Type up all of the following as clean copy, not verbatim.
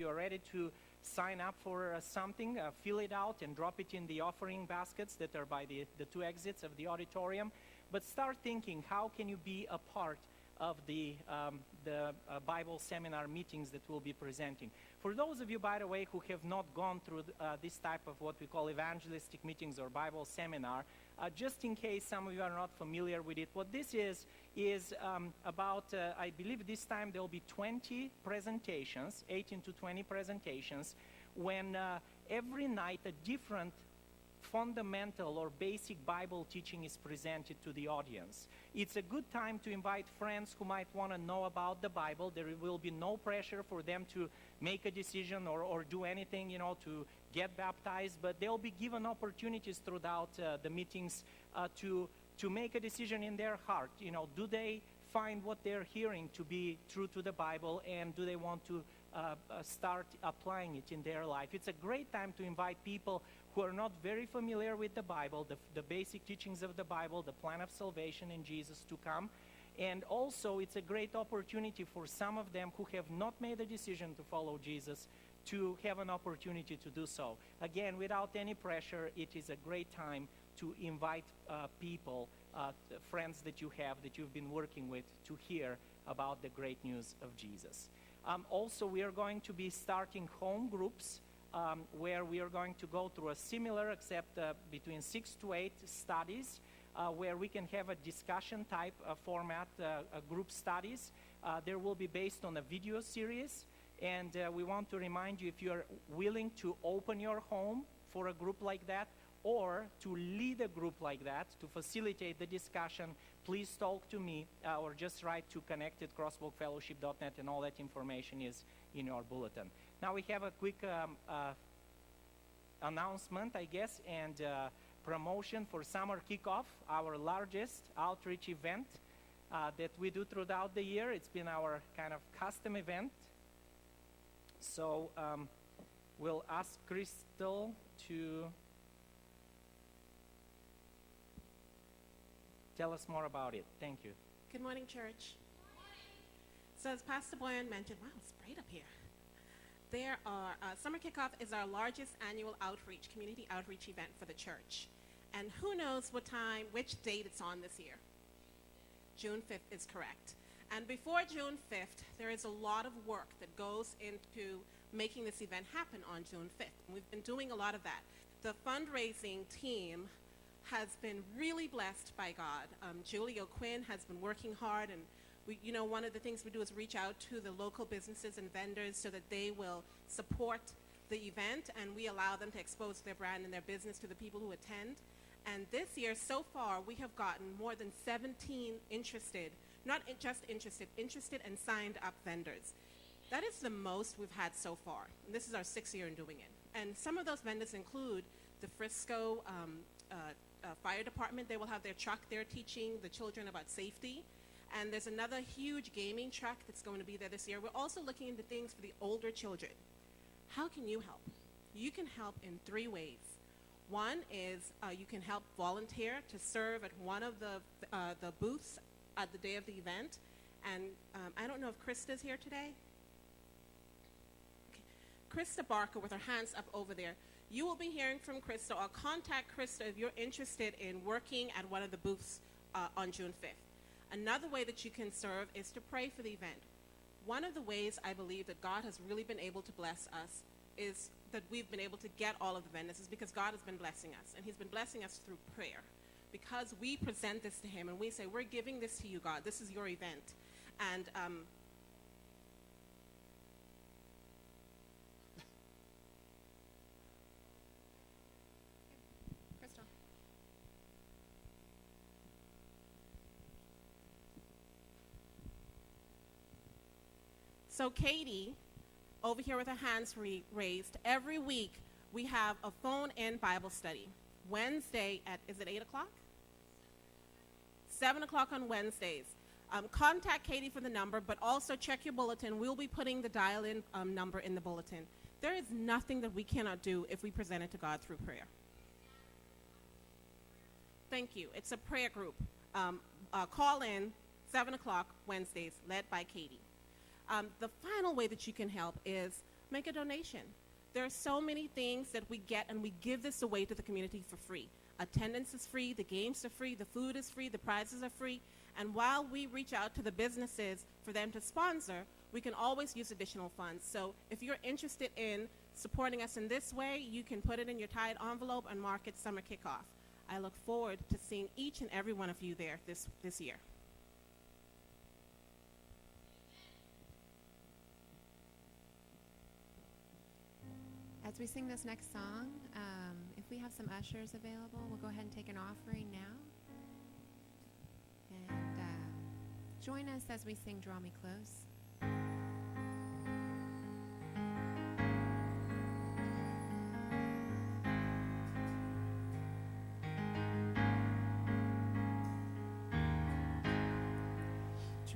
you are ready to sign up for something, fill it out and drop it in the offering baskets that are by the two exits of the auditorium. But start thinking, how can you be a part of the Bible seminar meetings that we'll be presenting? For those of you, by the way, who have not gone through this type of what we call evangelistic meetings or Bible seminar, just in case some of you are not familiar with it, what this is about, I believe this time there will be 20 presentations, 18 to 20 presentations, when every night a different fundamental or basic Bible teaching is presented to the audience. It's a good time to invite friends who might want to know about the Bible. There will be no pressure for them to make a decision or do anything, to get baptized, but they'll be given opportunities throughout the meetings to make a decision in their heart. Do they find what they're hearing to be true to the Bible, and do they want to start applying it in their life? It's a great time to invite people who are not very familiar with the Bible, the basic teachings of the Bible, the plan of salvation in Jesus, to come. And also, it's a great opportunity for some of them who have not made a decision to follow Jesus to have an opportunity to do so. Again, without any pressure, it is a great time to invite people, friends that you have, that you've been working with, to hear about the great news of Jesus. Also, we are going to be starting home groups where we are going to go through a similar, except between 6 to 8 studies, where we can have a discussion type format, group studies. There will be based on a video series, and we want to remind you, if you are willing to open your home for a group like that, or to lead a group like that, to facilitate the discussion, please talk to me or just write to connect@crosswalkfellowship.net, and all that information is in your bulletin. Now we have a quick announcement, I guess, and promotion for Summer Kickoff, our largest outreach event that we do throughout the year. It's been our kind of custom event. So we'll ask Crystal to tell us more about it. Thank you. Good morning, church. So as Pastor Boyan mentioned, wow, it's bright up here. Summer Kickoff is our largest annual community outreach event for the church. And who knows which date it's on this year? June 5th is correct. And before June 5th, there is a lot of work that goes into making this event happen on June 5th. And we've been doing a lot of that. The fundraising team has been really blessed by God. Julie O'Quinn has been working hard, and one of the things we do is reach out to the local businesses and vendors so that they will support the event, and we allow them to expose their brand and their business to the people who attend. And this year, so far, we have gotten more than 17 interested and signed up vendors. That is the most we've had so far. And this is our 6th year in doing it. And some of those vendors include the Frisco Fire Department. They will have their truck there teaching the children about safety. And there's another huge gaming truck that's going to be there this year. We're also looking into things for the older children. How can you help? You can help in 3 ways. One is you can help volunteer to serve at one of the booths at the day of the event. And I don't know if Krista's here today. Okay. Krista Barker with her hands up over there. You will be hearing from Krista, or contact Krista if you're interested in working at one of the booths on June 5th. Another way that you can serve is to pray for the event. One of the ways I believe that God has really been able to bless us is that we've been able to get all of the vendors is because God has been blessing us, and he's been blessing us through prayer. Because we present this to him and we say, we're giving this to you, God. This is your event. And Crystal. So Katie, over here with her hands raised, every week we have a phone-in Bible study. Wednesday is it 8 o'clock? 7 o'clock on Wednesdays. Contact Katie for the number, but also check your bulletin. We'll be putting the dial-in number in the bulletin. There is nothing that we cannot do if we present it to God through prayer. Thank you. It's a prayer group. Call in 7 o'clock Wednesdays, led by Katie. The final way that you can help is make a donation. There are so many things that we get, and we give this away to the community for free. Attendance is free, the games are free, the food is free, the prizes are free. And while we reach out to the businesses for them to sponsor, we can always use additional funds. So if you're interested in supporting us in this way, you can put it in your Tide envelope and mark it Summer Kickoff. I look forward to seeing each and every one of you there this year. As we sing this next song, if we have some ushers available, we'll go ahead and take an offering now. And join us as we sing Draw Me Close.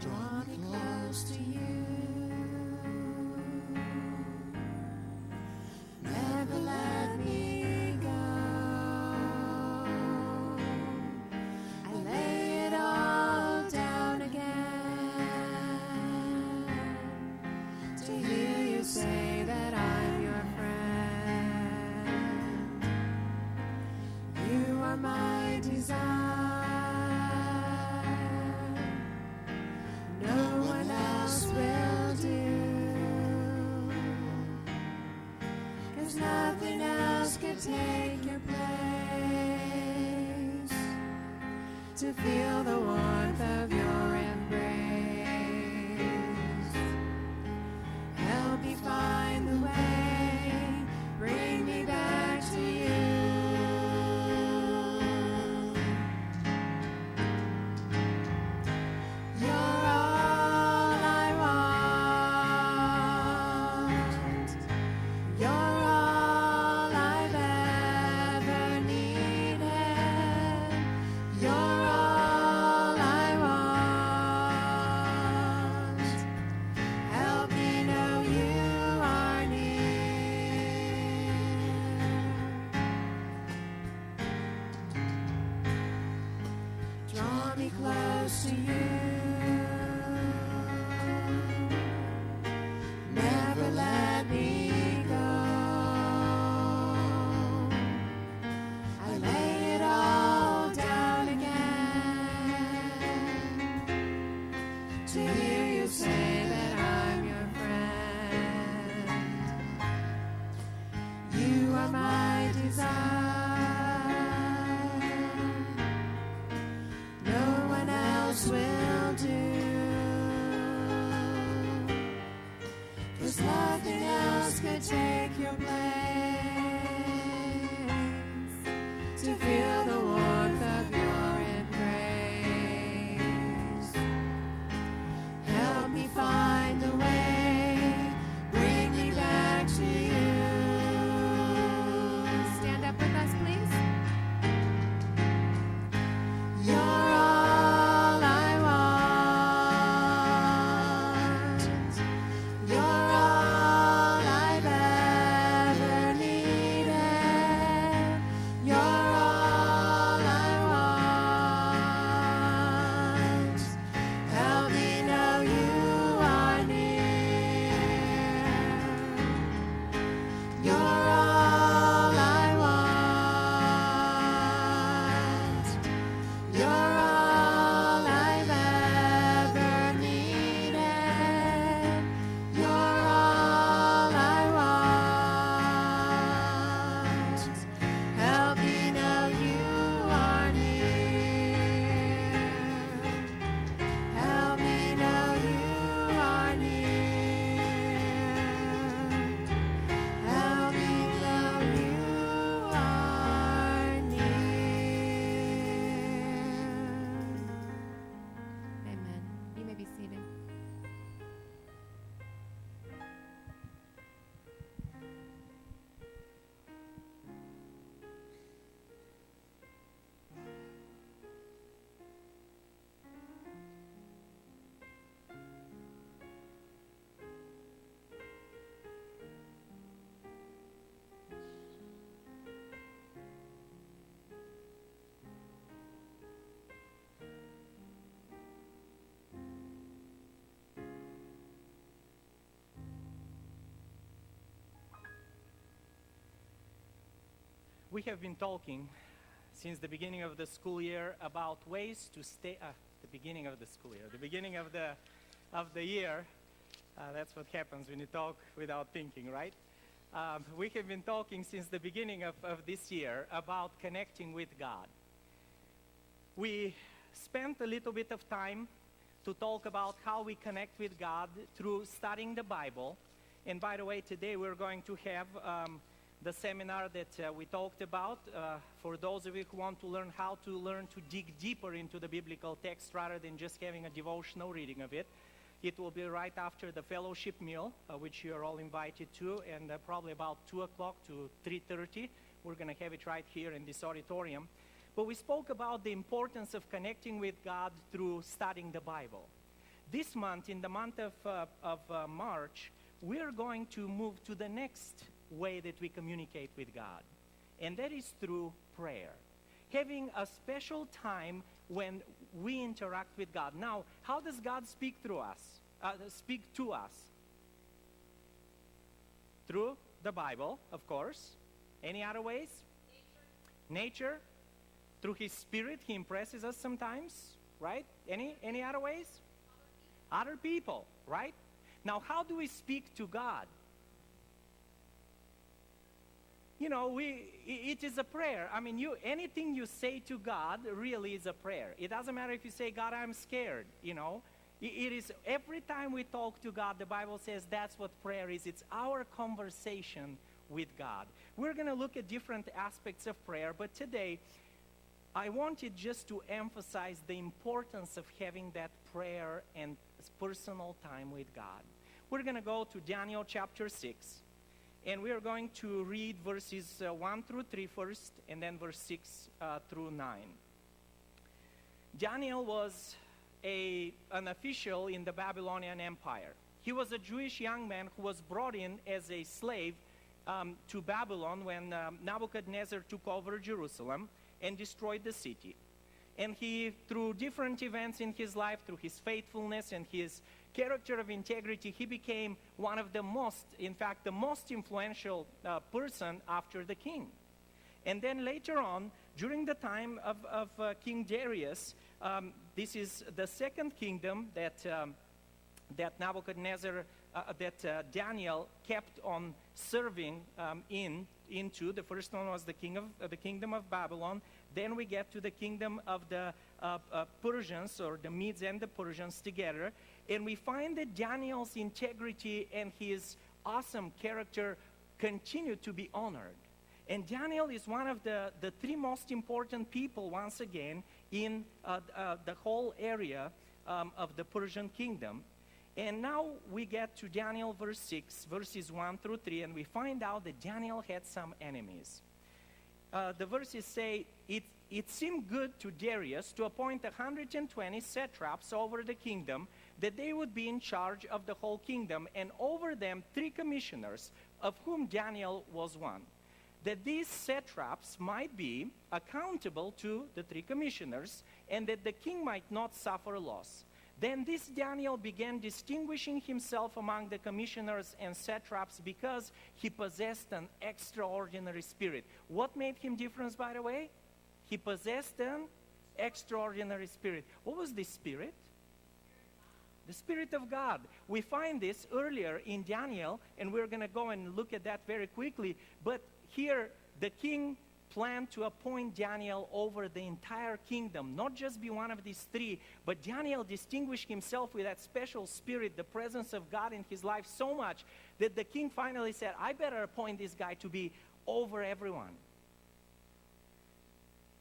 Draw me close to you. Never let me go. I lay it all down again to hear you say that I'm your friend. You are my desire. No one else will do. 'Cause nothing else could take your place. To feel the warmth of your embrace. Help me find the way. Bring me back to you. You're all I want. You're all I've ever needed. You're all I want. Help me know you are near. Draw me close to you. Never let me go. I lay it all down again to hear you say that I'm your friend. You are my desire. No one else will do. 'Cause nothing else could take your place. To feel the warmth of your embrace. Help me find the way. Bring me back to you. Stand up with us, please. You're all I want. You're all I've ever needed. You're all I want. Help me know you are near. You're all I want. You're all I've ever needed. You're all I want. Help me know you are near. Help me know you are near. Help me We have been talking since the beginning of the school year about ways to stay, the beginning of the school year, the beginning of the year. That's what happens when you talk without thinking, right? We have been talking since the beginning of this year about connecting with God. We spent a little bit of time to talk about how we connect with God through studying the Bible. And by the way, today we're going to have the seminar that we talked about. For those of you who want to learn how to learn to dig deeper into the biblical text rather than just having a devotional reading of it. It will be right after the fellowship meal, which you are all invited to, and probably about 2 o'clock to 3:30. We're going to have it right here in this auditorium. But we spoke about the importance of connecting with God through studying the Bible. This month, in the month of March, we're going to move to the next way that we communicate with God, and that is through prayer. Having a special time when we interact with God. Now, how does God speak through us? Speak to us? Through the Bible, of course. Any other ways? Nature. Through His Spirit, He impresses us sometimes, right? Any other ways? Other people, right? Now, how do we speak to God? You know, it is a prayer. I mean, anything you say to God really is a prayer. It doesn't matter if you say, God, I'm scared, you know. It is every time we talk to God, the Bible says that's what prayer is. It's our conversation with God. We're going to look at different aspects of prayer, but today I wanted just to emphasize the importance of having that prayer and personal time with God. We're going to go to Daniel chapter 6. And we are going to read verses 1 through 3 first, and then verse 6 through 9. Daniel was an official in the Babylonian Empire. He was a Jewish young man who was brought in as a slave to Babylon when Nebuchadnezzar took over Jerusalem and destroyed the city. And he, through different events in his life, through his faithfulness and his character of integrity, he became one of the most influential person after the king. And then later on, during the time of King Darius, this is the second kingdom that Nebuchadnezzar, Daniel kept on serving into. The first one was the kingdom of Babylon. Then we get to the kingdom of the Persians, or the Medes and the Persians together. And we find that Daniel's integrity and his awesome character continue to be honored. And Daniel is one of the three most important people, once again, in the whole area of the Persian kingdom. And now we get to Daniel verse 6, verses 1 through 3, and we find out that Daniel had some enemies. The verses say, it seemed good to Darius to appoint 120 satraps over the kingdom, that they would be in charge of the whole kingdom, and over them 3 commissioners, of whom Daniel was one. That these satraps might be accountable to the 3 commissioners, and that the king might not suffer loss. Then this Daniel began distinguishing himself among the commissioners and satraps because he possessed an extraordinary spirit. What made him different, by the way? He possessed an extraordinary spirit. What was this spirit? The Spirit of God. We find this earlier in Daniel, and we're going to go and look at that very quickly. But here, the king planned to appoint Daniel over the entire kingdom, not just be one of these 3, but Daniel distinguished himself with that special spirit, the presence of God in his life so much that the king finally said, I better appoint this guy to be over everyone.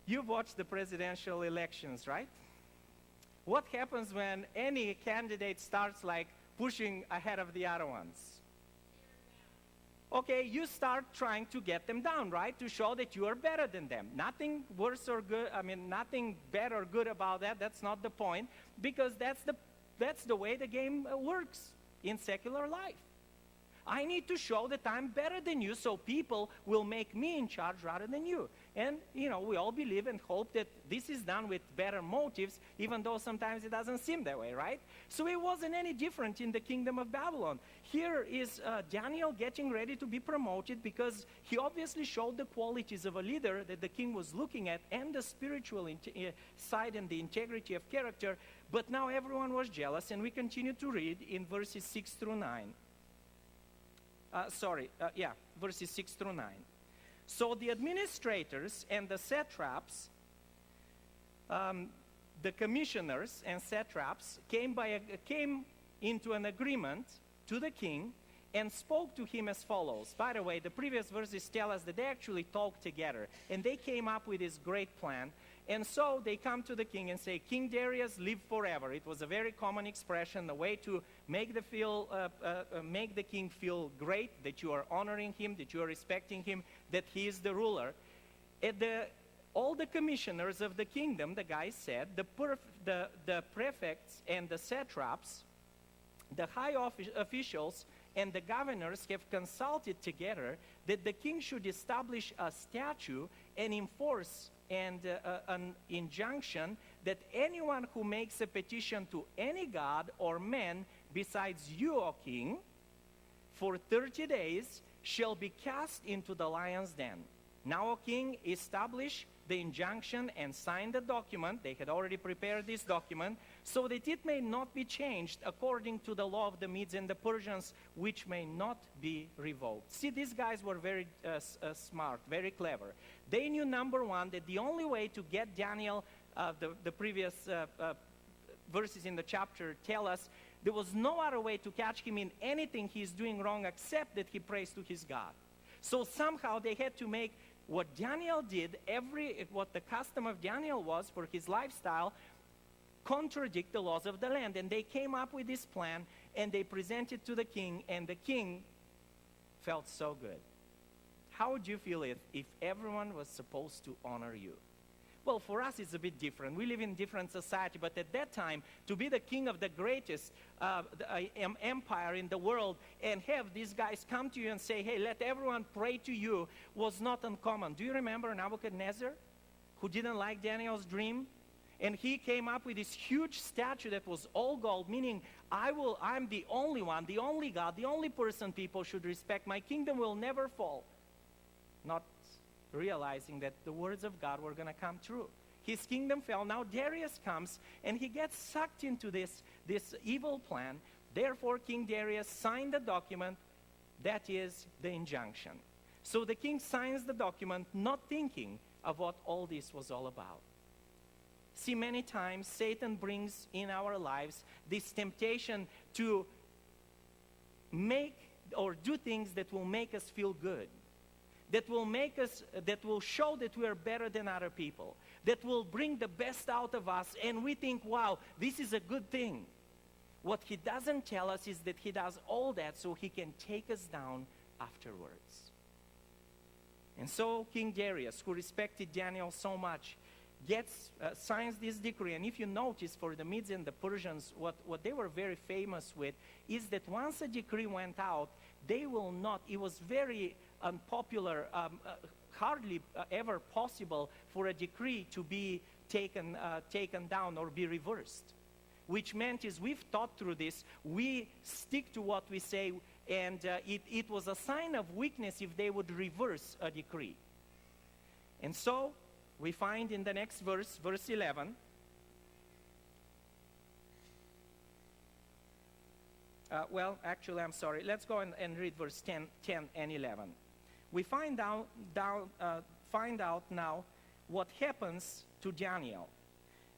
You've watched the presidential elections, right? What happens when any candidate starts like pushing ahead of the other ones? Okay, you start trying to get them down, right? To show that you are better than them. Nothing worse or good, nothing bad or good about that. That's not the point, because that's the way the game works in secular life. I need to show that I'm better than you, so people will make me in charge rather than you. And, we all believe and hope that this is done with better motives, even though sometimes it doesn't seem that way, right? So it wasn't any different in the kingdom of Babylon. Here is Daniel getting ready to be promoted because he obviously showed the qualities of a leader that the king was looking at, and the spiritual side and the integrity of character. But now everyone was jealous, and we continue to read in verses 6 through 9. Verses 6 through 9. So the administrators and the satraps, the commissioners and satraps came into an agreement to the king and spoke to him as follows. By the way, the previous verses tell us that they actually talked together, and they came up with this great plan. And so they come to the king and say, King Darius, live forever. It was a very common expression, a way to make the king feel great, that you are honoring him, that you are respecting him, that he is the ruler. All the commissioners of the kingdom, the guy said, the prefects and the satraps, the high officials and the governors have consulted together that the king should establish a statute and enforce an injunction that anyone who makes a petition to any god or man besides you, O king, for 30 days shall be cast into the lion's den. Now, O king, establish the injunction and sign the document. They had already prepared this document, so that it may not be changed according to the law of the Medes and the Persians, which may not be revoked. See, these guys were very smart, very clever. They knew, number one, that the only way to get Daniel, the previous verses in the chapter tell us, there was no other way to catch him in anything he's doing wrong except that he prays to his God. So somehow they had to make what Daniel did, what the custom of Daniel was for his lifestyle, contradict the laws of the land. And they came up with this plan, and they presented to the king, and the king felt so good. How would you feel if everyone was supposed to honor you? Well, for us, it's a bit different. We live in a different society, but at that time, to be the king of the greatest empire in the world and have these guys come to you and say, hey, let everyone pray to you, was not uncommon. Do you remember Nebuchadnezzar, who didn't like Daniel's dream? And he came up with this huge statue that was all gold, meaning I'm the only one, the only God, the only person people should respect. My kingdom will never fall. Not realizing that the words of God were going to come true. His kingdom fell. Now Darius comes, and he gets sucked into this evil plan. Therefore, King Darius signed the document, that is the injunction. So the king signs the document, not thinking of what all this was all about. See, many times Satan brings in our lives this temptation to make or do things that will make us feel good, that will show that we are better than other people, that will bring the best out of us, and we think, wow, this is a good thing. What he doesn't tell us is that he does all that so he can take us down afterwards. And so King Darius, who respected Daniel so much, signs this decree. And if you notice, for the Medes and the Persians, what they were very famous with is that once a decree went out, it was very unpopular, hardly ever possible for a decree to be taken down or be reversed. Which meant is, we've thought through this, we stick to what we say, and it was a sign of weakness if they would reverse a decree. And so we find in the next verse, verse 11, let's go and read verse 10 and 11. We find out now what happens to Daniel.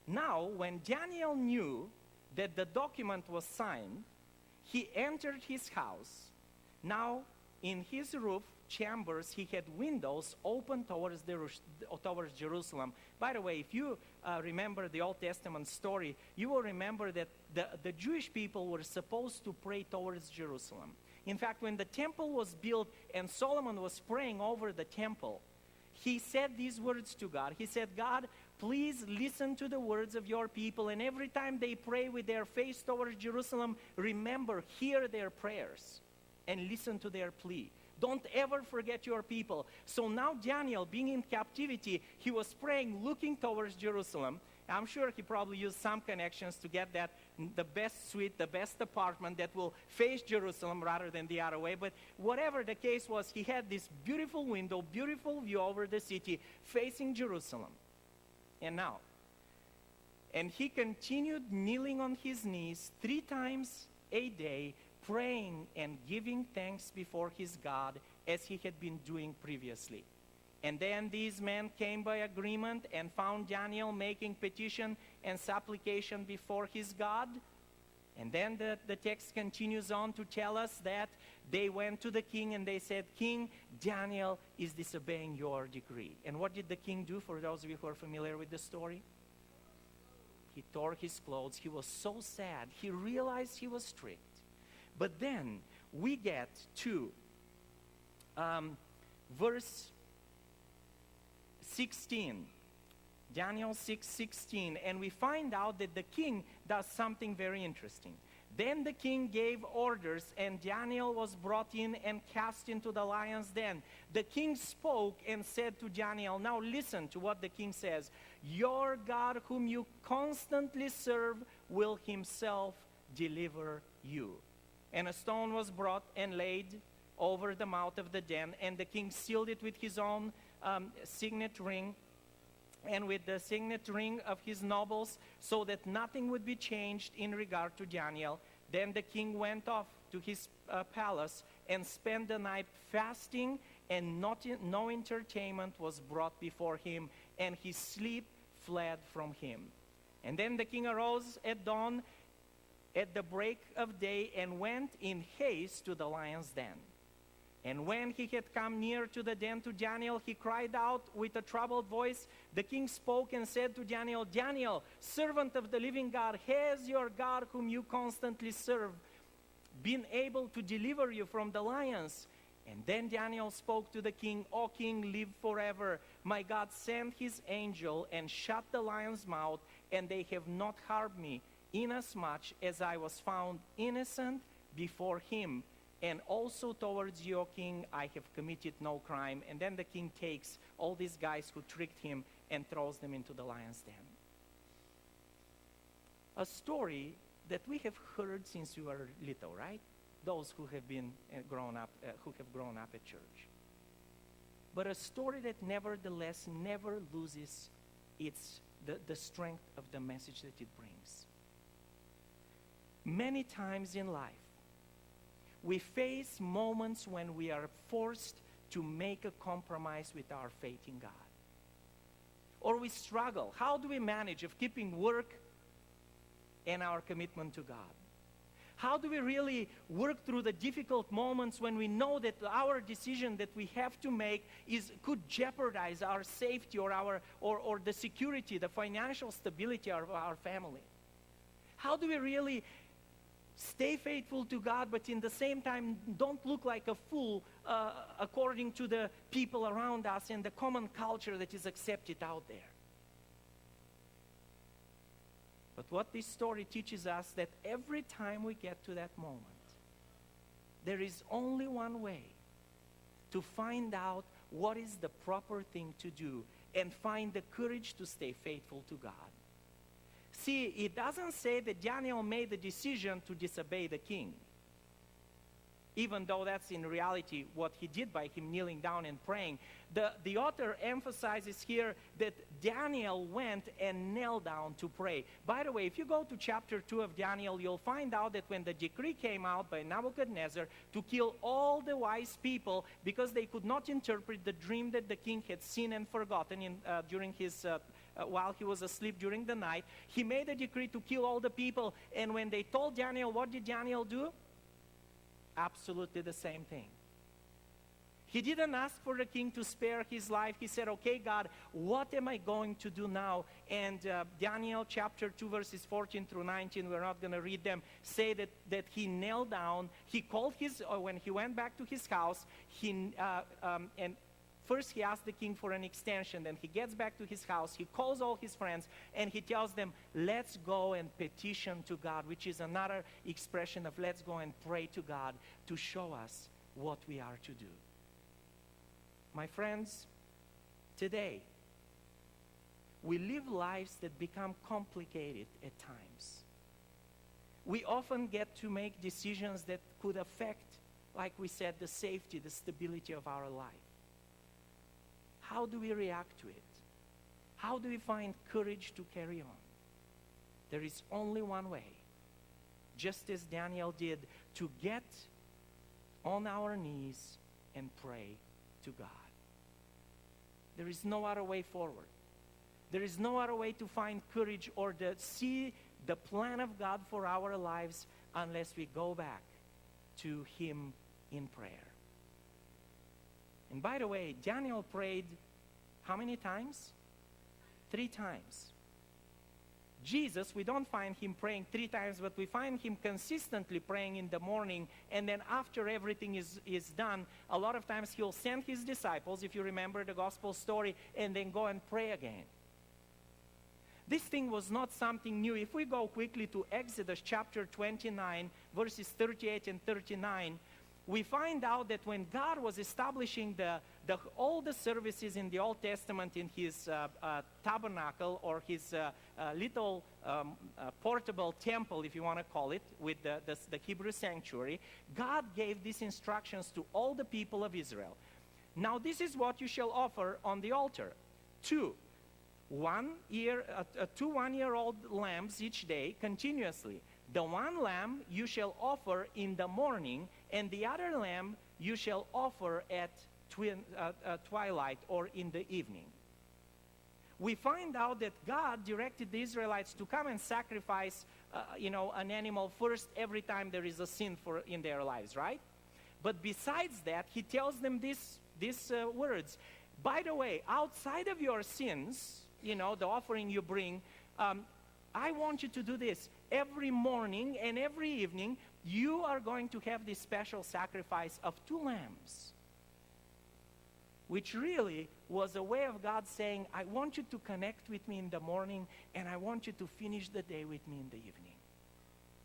Now, when Daniel knew that the document was signed, he entered his house. Now, in his roof chambers, he had windows open towards Jerusalem. By the way, if you remember the Old Testament story, you will remember that the Jewish people were supposed to pray towards Jerusalem. In fact, when the temple was built and Solomon was praying over the temple, he said these words to God. He said, God, please listen to the words of your people, and every time they pray with their face towards Jerusalem, remember, hear their prayers. and listen to their plea. Don't ever forget your people. So now Daniel, being in captivity, he was praying, looking towards Jerusalem. I'm sure he probably used some connections to get the best suite, the best apartment that will face Jerusalem rather than the other way. But whatever the case was, he had this beautiful window, beautiful view over the city facing Jerusalem. And he continued kneeling on his knees 3 times a day, praying and giving thanks before his God as he had been doing previously. And then these men came by agreement and found Daniel making petition and supplication before his God. And then the text continues on to tell us that they went to the king and they said, "King, Daniel is disobeying your decree." And what did the king do, for those of you who are familiar with the story? He tore his clothes. He was so sad. He realized he was tricked. But then we get to verse 16, Daniel 6:16, and we find out that the king does something very interesting. Then the king gave orders, and Daniel was brought in and cast into the lion's den. The king spoke and said to Daniel, now listen to what the king says, "Your God whom you constantly serve will himself deliver you." And a stone was brought and laid over the mouth of the den, and the king sealed it with his own signet ring and with the signet ring of his nobles, so that nothing would be changed in regard to Daniel. Then the king went off to his palace and spent the night fasting, and no entertainment was brought before him, and his sleep fled from him. And then the king arose at dawn, at the break of day, and went in haste to the lion's den. And when he had come near to the den to Daniel, he cried out with a troubled voice. The king spoke and said to Daniel, "Daniel, servant of the living God, has your God whom you constantly serve been able to deliver you from the lions?" And then Daniel spoke to the king, "O king, live forever. My God sent his angel and shut the lion's mouth, and they have not harmed me, inasmuch as I was found innocent before him. And also towards you, O king, I have committed no crime." And then the king takes all these guys who tricked him and throws them into the lion's den. A story that we have heard since we were little, right? Those who have been grown up at church. But a story that nevertheless never loses the strength of the message that it brings. Many times in life, we face moments when we are forced to make a compromise with our faith in God. Or we struggle. How do we manage of keeping work and our commitment to God? How do we really work through the difficult moments when we know that our decision that we have to make could jeopardize our safety or the security, the financial stability of our family? How do we really stay faithful to God, but in the same time don't look like a fool according to the people around us and the common culture that is accepted out there? But what this story teaches us, that every time we get to that moment, there is only one way to find out what is the proper thing to do and find the courage to stay faithful to God. See, it doesn't say that Daniel made the decision to disobey the king, even though that's in reality what he did by him kneeling down and praying. The author emphasizes here that Daniel went and knelt down to pray. By the way, if you go to chapter 2 of Daniel, you'll find out that when the decree came out by Nebuchadnezzar to kill all the wise people because they could not interpret the dream that the king had seen and forgotten during his while he was asleep during the night, he made a decree to kill all the people. And when they told Daniel, what did Daniel do? Absolutely the same thing. He didn't ask for the king to spare his life. He said, "Okay, God, what am I going to do now?" And Daniel chapter 2 verses 14 through 19, we're not going to read them, say that he knelt down. He called when he went back to his house, and First, he asks the king for an extension. Then he gets back to his house. He calls all his friends, and he tells them, let's go and petition to God, which is another expression of let's go and pray to God to show us what we are to do. My friends, today, we live lives that become complicated at times. We often get to make decisions that could affect, like we said, the safety, the stability of our life. How do we react to it? How do we find courage to carry on? There is only one way, just as Daniel did, to get on our knees and pray to God. There is no other way forward. There is no other way to find courage or to see the plan of God for our lives unless we go back to Him in prayer. And by the way, Daniel prayed how many times? 3 times. Jesus, we don't find him praying 3 times, but we find him consistently praying in the morning, and then after everything is done, a lot of times he'll send his disciples, if you remember the gospel story, and then go and pray again. This thing was not something new. If we go quickly to Exodus chapter 29, verses 38 and 39, we find out that when God was establishing all the services in the Old Testament in his tabernacle, or his little portable temple, if you want to call it, with the Hebrew sanctuary, God gave these instructions to all the people of Israel. Now this is what you shall offer on the altar. 2 one-year-old lambs each day continuously. The one lamb you shall offer in the morning, and the other lamb you shall offer at twilight or in the evening. We find out that God directed the Israelites to come and sacrifice an animal first every time there is a sin in their lives, right? But besides that, he tells them these words. By the way, outside of your sins, the offering you bring, I want you to do this. Every morning and every evening, you are going to have this special sacrifice of 2 lambs. Which really was a way of God saying, I want you to connect with me in the morning, and I want you to finish the day with me in the evening.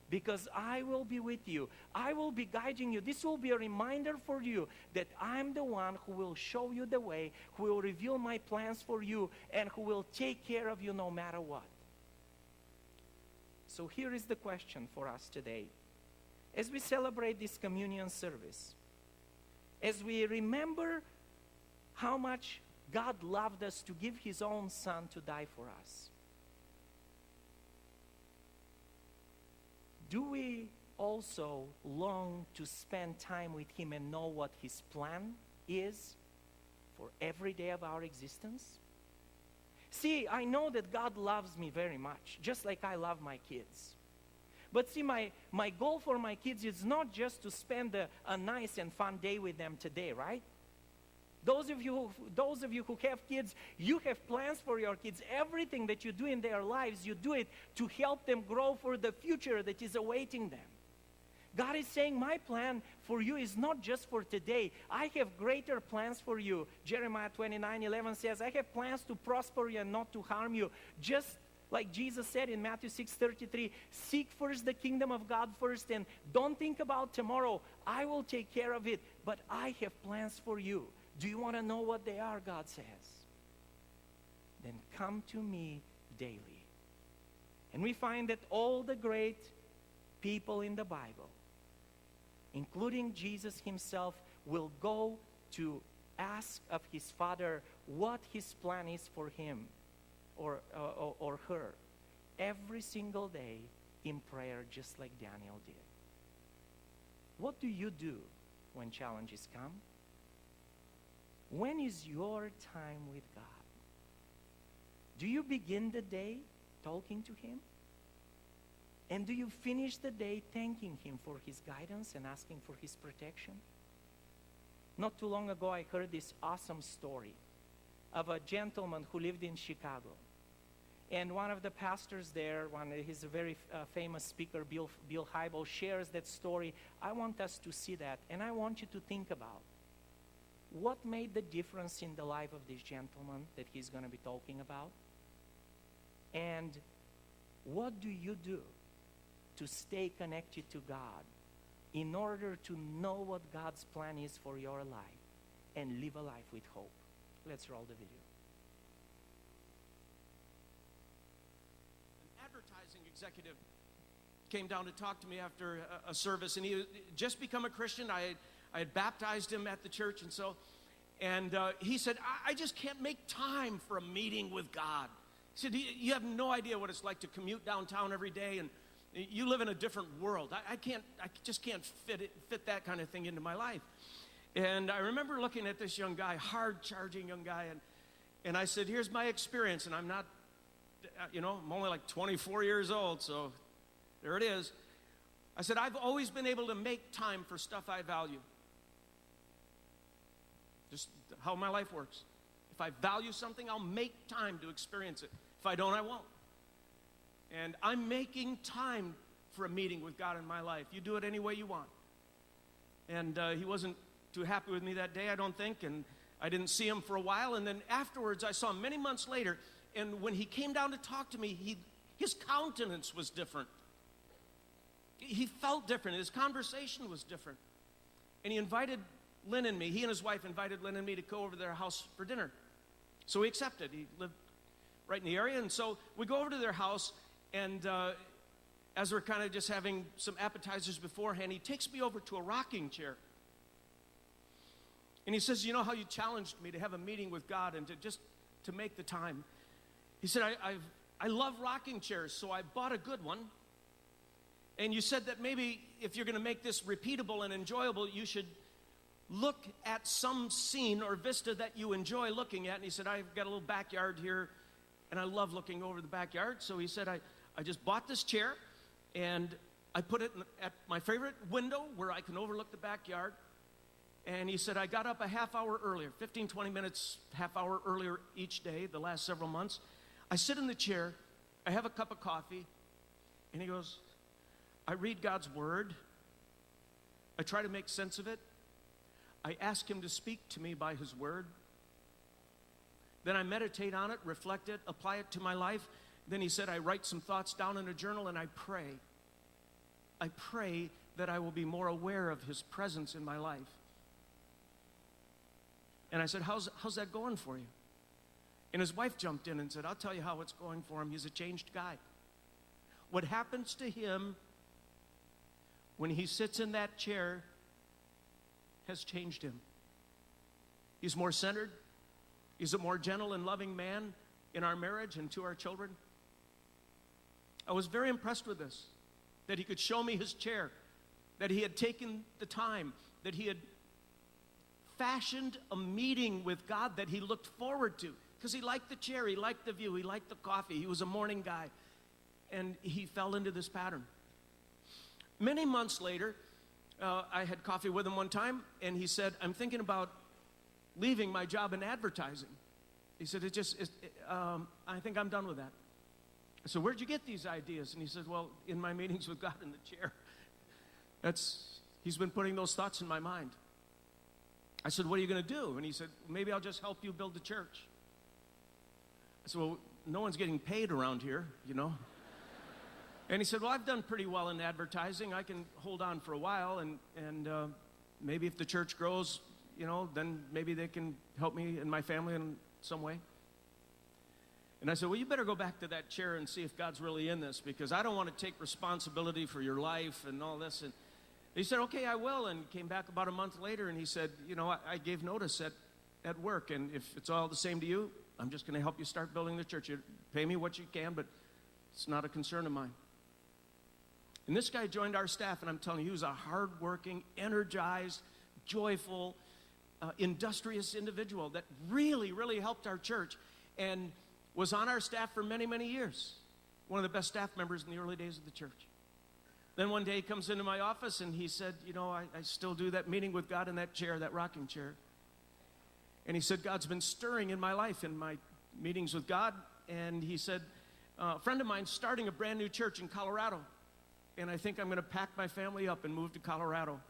Because I will be with you. I will be guiding you. This will be a reminder for you that I'm the one who will show you the way, who will reveal my plans for you, and who will take care of you no matter what. So here is the question for us today. As we celebrate this communion service, as we remember how much God loved us to give His own Son to die for us, do we also long to spend time with Him and know what His plan is for every day of our existence? See, I know that God loves me very much, just like I love my kids. But see, my goal for my kids is not just to spend a nice and fun day with them today, right? Those of you who have kids, you have plans for your kids. Everything that you do in their lives, you do it to help them grow for the future that is awaiting them. God is saying, my plan for you is not just for today. I have greater plans for you. Jeremiah 29:11 says, I have plans to prosper you and not to harm you. Just like Jesus said in Matthew 6:33, seek first the kingdom of God first, and don't think about tomorrow. I will take care of it, but I have plans for you. Do you want to know what they are, God says? Then come to me daily. And we find that all the great people in the Bible, including Jesus himself, will go to ask of his Father what his plan is for him or her every single day in prayer, just like Daniel did. What do you do when challenges come? When is your time with God? Do you begin the day talking to him? And do you finish the day thanking him for his guidance and asking for his protection? Not too long ago, I heard this awesome story of a gentleman who lived in Chicago. And one of the pastors there, he's a very famous speaker, Bill Hybels, shares that story. I want us to see that, and I want you to think about. what made the difference in the life of this gentleman that he's going to be talking about? And what do you do to stay connected to God in order to know what God's plan is for your life and live a life with hope? Let's roll the video. An advertising executive came down to talk to me after a service, and he had just become a Christian. I had baptized him at the church, and he said, I just can't make time for a meeting with God. He said, you have no idea what it's like to commute downtown every day, and you live in a different world. I just can't fit that kind of thing into my life. And I remember looking at this young guy, hard-charging young guy, and I said, here's my experience, and I'm not, I'm only like 24 years old, so there it is. I said, I've always been able to make time for stuff I value. Just how my life works. If I value something, I'll make time to experience it. If I don't, I won't. And I'm making time for a meeting with God in my life. You do it any way you want. And he wasn't too happy with me that day, I don't think, and I didn't see him for a while. And then afterwards, I saw him many months later, and when he came down to talk to me, his countenance was different. He felt different. His conversation was different. And he invited Lynn and me, he and his wife invited Lynn and me to go over to their house for dinner. So we accepted. He lived right in the area, and so we go over to their house, and as we're kind of just having some appetizers beforehand, he takes me over to a rocking chair. And he says, you know how you challenged me to have a meeting with God and to make the time? He said, I love rocking chairs, so I bought a good one. And you said that maybe if you're going to make this repeatable and enjoyable, you should look at some scene or vista that you enjoy looking at. And he said, I've got a little backyard here, and I love looking over the backyard. So he said, I just bought this chair, and I put it at my favorite window where I can overlook the backyard. And he said, I got up a half hour earlier, 15, 20 minutes, half hour earlier each day, the last several months. I sit in the chair, I have a cup of coffee, and he goes, I read God's word. I try to make sense of it. I ask him to speak to me by his word. Then I meditate on it, reflect it, apply it to my life. Then he said, I write some thoughts down in a journal, and I pray. I pray that I will be more aware of his presence in my life. And I said, how's that going for you? And his wife jumped in and said, I'll tell you how it's going for him. He's a changed guy. What happens to him when he sits in that chair has changed him. He's more centered. He's a more gentle and loving man in our marriage and to our children. I was very impressed with this, that he could show me his chair, that he had taken the time, that he had fashioned a meeting with God that he looked forward to, because he liked the chair, he liked the view, he liked the coffee, he was a morning guy, and he fell into this pattern. Many months later, I had coffee with him one time, and he said, I'm thinking about leaving my job in advertising. He said, I think I'm done with that. I said, where'd you get these ideas? And he said, well, in my meetings with God in the chair. He's been putting those thoughts in my mind. I said, what are you going to do? And he said, maybe I'll just help you build the church. I said, well, no one's getting paid around here, you know. And he said, well, I've done pretty well in advertising. I can hold on for a while, and maybe if the church grows, you know, then maybe they can help me and my family in some way. And I said, well, you better go back to that chair and see if God's really in this, because I don't want to take responsibility for your life and all this. And he said, okay, I will, and came back about a month later, and he said, you know, I gave notice at work, and if it's all the same to you, I'm just going to help you start building the church. You pay me what you can, but it's not a concern of mine. And this guy joined our staff, and I'm telling you, he was a hardworking, energized, joyful, industrious individual that really, really helped our church and was on our staff for many, many years. One of the best staff members in the early days of the church. Then one day he comes into my office, and he said, you know, I still do that meeting with God in that chair, that rocking chair. And he said, God's been stirring in my life, in my meetings with God. And he said, a friend of mine's starting a brand new church in Colorado. And I think I'm going to pack my family up and move to Colorado.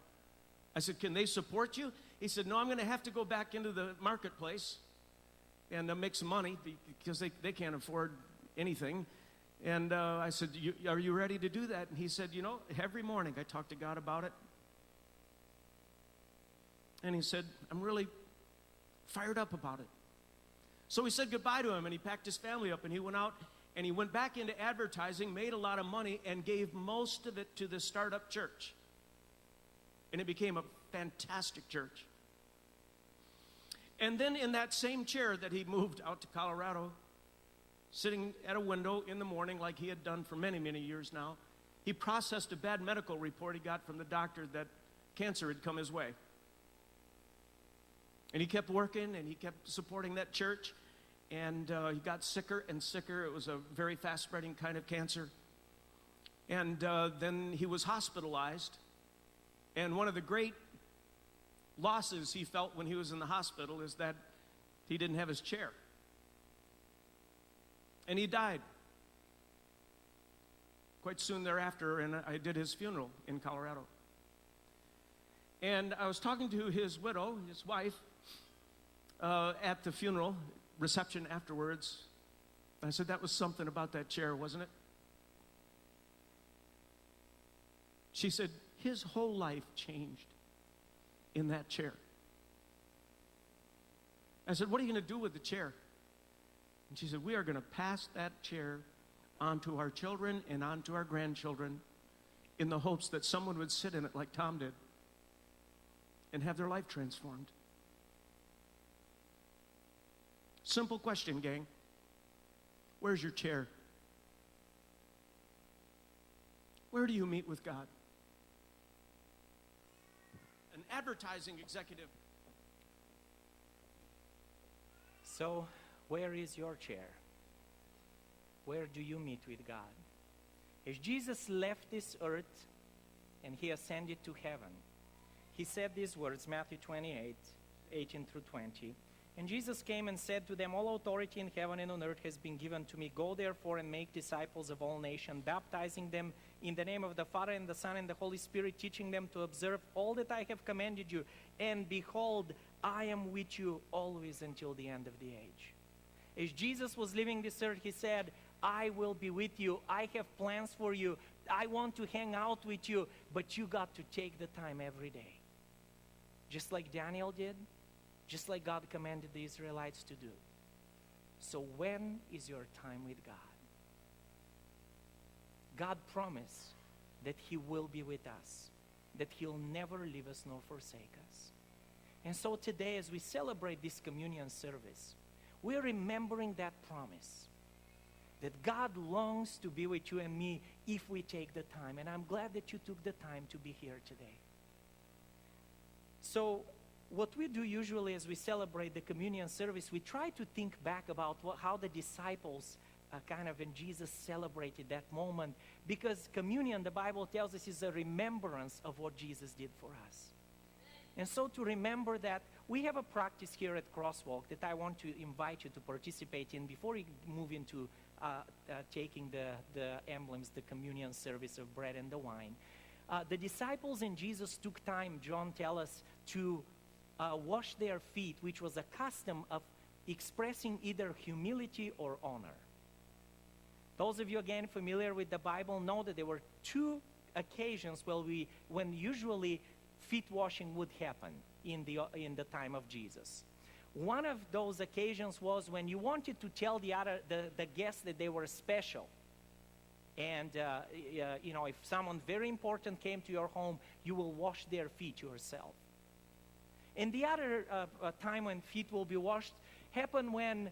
I said, can they support you? He said, no, I'm going to have to go back into the marketplace and make some money because they can't afford anything. And I said, are you ready to do that? And he said, you know, every morning I talk to God about it. And he said, I'm really fired up about it. So we said goodbye to him, and he packed his family up, and he went out, and he went back into advertising, made a lot of money, and gave most of it to the startup church. And it became a fantastic church. And then in that same chair that he moved out to Colorado, sitting at a window in the morning like he had done for many, many years now, he processed a bad medical report he got from the doctor that cancer had come his way. And he kept working, and he kept supporting that church, and he got sicker and sicker. It was a very fast-spreading kind of cancer. And then he was hospitalized, and one of the great losses he felt when he was in the hospital is that he didn't have his chair. And he died quite soon thereafter, and I did his funeral in Colorado. And I was talking to his widow, his wife, at the funeral reception afterwards. I said, that was something about that chair, wasn't it? She said, his whole life changed in that chair. I said, what are you going to do with the chair? And she said, we are going to pass that chair on to our children and on to our grandchildren in the hopes that someone would sit in it like Tom did and have their life transformed. Simple question, gang. Where's your chair? Where do you meet with God? An advertising executive. So, where is your chair? Where do you meet with God? As Jesus left this earth and he ascended to heaven, he said these words, Matthew 28, 18 through 20. And Jesus came and said to them, all authority in heaven and on earth has been given to me. Go therefore and make disciples of all nations, baptizing them in the name of the Father and the Son and the Holy Spirit, teaching them to observe all that I have commanded you. And behold, I am with you always until the end of the age. As Jesus was leaving this earth, he said, I will be with you. I have plans for you. I want to hang out with you, but you got to take the time every day. Just like Daniel did, just like God commanded the Israelites to do. So when is your time with God? God promised that he will be with us, that he'll never leave us nor forsake us. And so today, as we celebrate this communion service, we're remembering that promise, that God longs to be with you and me if we take the time. And I'm glad that you took the time to be here today. So what we do usually as we celebrate the communion service, we try to think back about how the disciples and Jesus celebrated that moment, because communion, the Bible tells us, is a remembrance of what Jesus did for us. And so to remember that, we have a practice here at Crosswalk that I want to invite you to participate in before we move into taking the emblems, the communion service of bread and the wine. The disciples and Jesus took time, John tells us, to wash their feet, which was a custom of expressing either humility or honor. Those of you, again, familiar with the Bible know that there were two occasions when usually feet washing would happen in the time of Jesus. One of those occasions was when you wanted to tell the guests that they were special. And, if someone very important came to your home, you will wash their feet yourself. And the other time when feet will be washed happened when,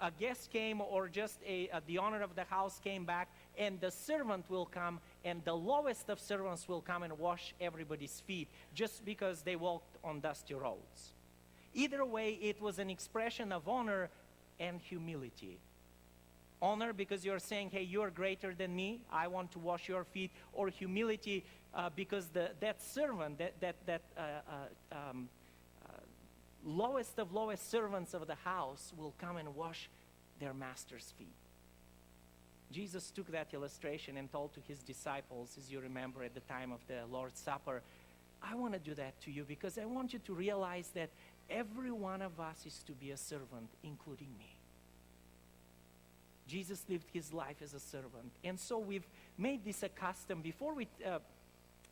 a guest came, or just the owner of the house came back, and the servant will come, and the lowest of servants will come and wash everybody's feet just because they walked on dusty roads. Either way, it was an expression of honor and humility. Honor because you're saying, hey, you're greater than me, I want to wash your feet. Or humility because that servant, lowest of lowest servants of the house will come and wash their master's feet. Jesus took that illustration and told to his disciples, as you remember at the time of the Lord's Supper, I want to do that to you because I want you to realize that every one of us is to be a servant, including me. Jesus lived his life as a servant. And so we've made this a custom before we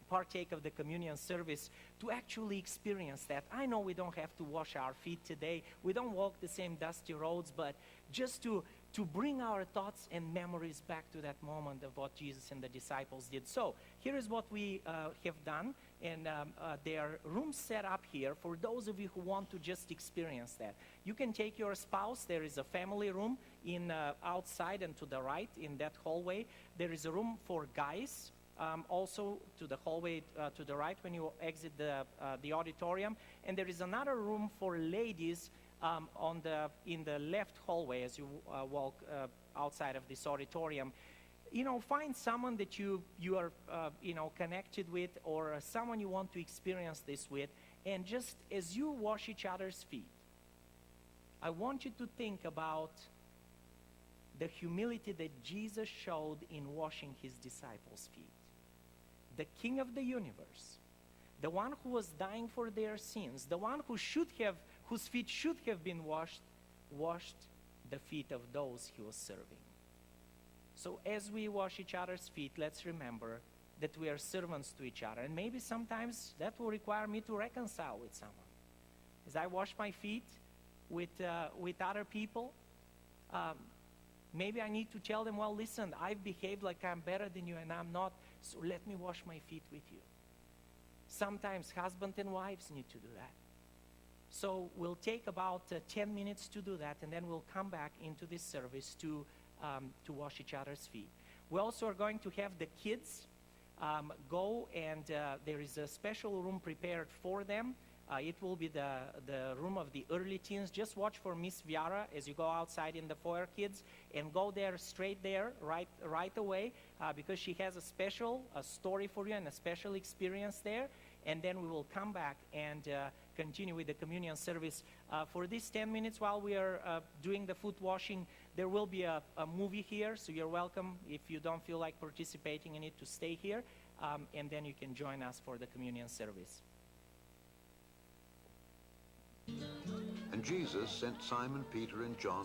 partake of the communion service to actually experience that. I know we don't have to wash our feet today. We don't walk the same dusty roads, but just to bring our thoughts and memories back to that moment of what Jesus and the disciples did. So here is what we have done. And there are rooms set up here for those of you who want to just experience that. You can take your spouse. There is a family room in outside and to the right in that hallway. There is a room for guys. Also to the hallway to the right when you exit the auditorium, and there is another room for ladies in the left hallway as you walk outside of this auditorium. Find someone that you are connected with, or someone you want to experience this with, and just as you wash each other's feet, I want you to think about the humility that Jesus showed in washing his disciples' feet. The King of the universe, the one who was dying for their sins, the one whose feet should have been washed the feet of those he was serving. So as we wash each other's feet, let's remember that we are servants to each other. And maybe sometimes that will require me to reconcile with someone. As I wash my feet with other people, maybe I need to tell them, well, listen, I've behaved like I'm better than you and I'm not, so let me wash my feet with you. Sometimes husbands and wives need to do that. So we'll take about 10 minutes to do that, and then we'll come back into this service to wash each other's feet. We also are going to have the kids go, and there is a special room prepared for them. It will be the room of the early teens. Just watch for Miss Viara as you go outside in the foyer, kids, and go there straight there right away because she has a story for you and a special experience there. And then we will come back and continue with the communion service. For these 10 minutes while we are doing the foot washing, there will be a movie here, so you're welcome if you don't feel like participating in it to stay here, and then you can join us for the communion service. And Jesus sent Simon, Peter, and John